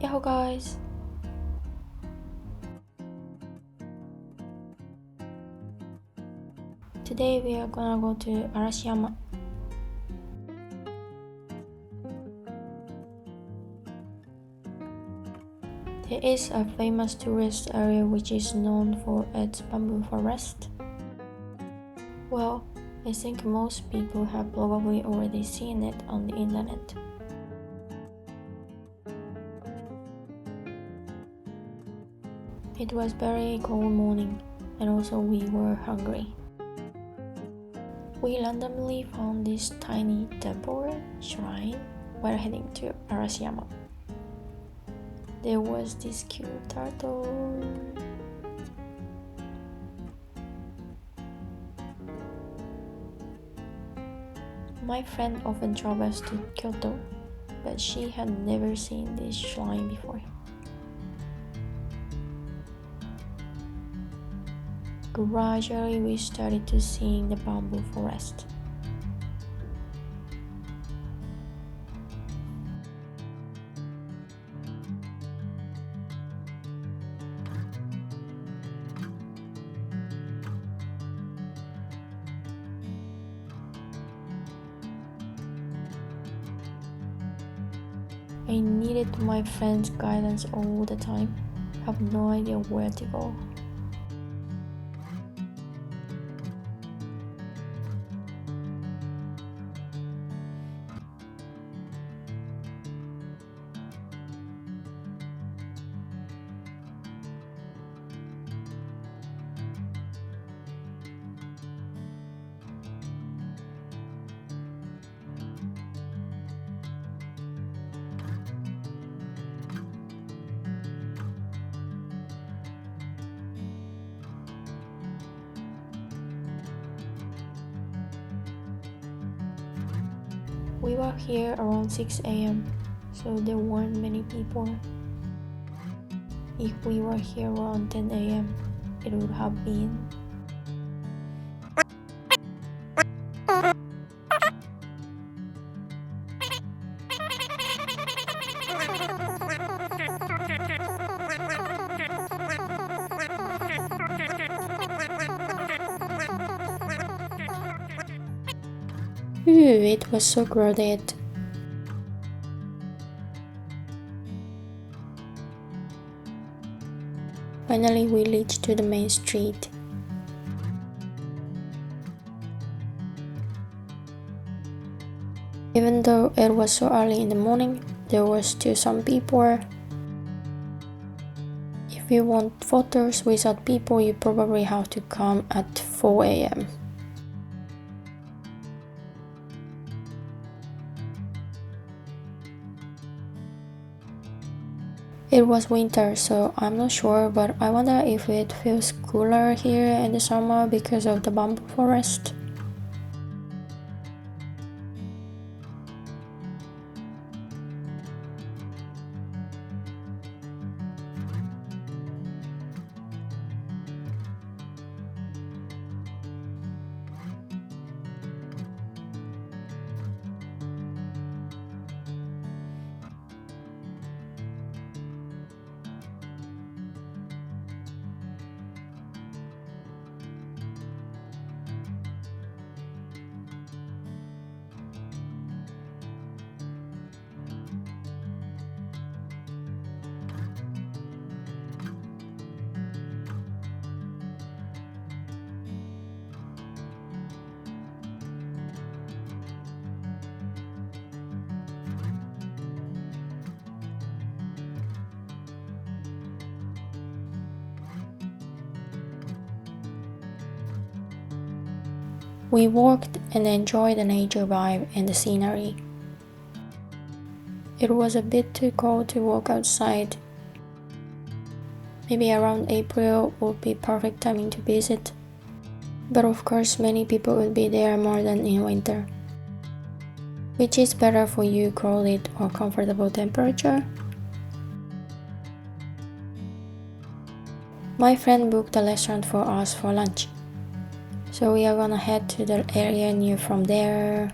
Yahoo guys! Today we are gonna go to Arashiyama. There is a famous tourist area which is known for its bamboo forest. Well, I think most people have probably already seen it on the internet. It was very cold morning and also we were hungry. We randomly found this tiny temple shrine while heading to Arashiyama. There was this cute turtle. My friend often travels to Kyoto, but she had never seen this shrine before. Gradually, we started to see the bamboo forest. I needed my friend's guidance all the time. I have no idea where to go. We were here around 6 a.m., so there weren't many people. If we were here around 10 a.m., it would have been. Ooh, it was so crowded. Finally, we reached to the main street. Even though it was so early in the morning, there were still some people. If you want photos without people, you probably have to come at 4 a.m. It was winter, so I'm not sure, but I wonder if it feels cooler here in the summer because of the bamboo forest. We walked and enjoyed the nature vibe and the scenery. It was a bit too cold to walk outside. Maybe around April would be perfect timing to visit. But of course many people would be there more than in winter. Which is better for you, crowded or comfortable temperature? My friend booked a restaurant for us for lunch. So we are gonna head to the area near from there.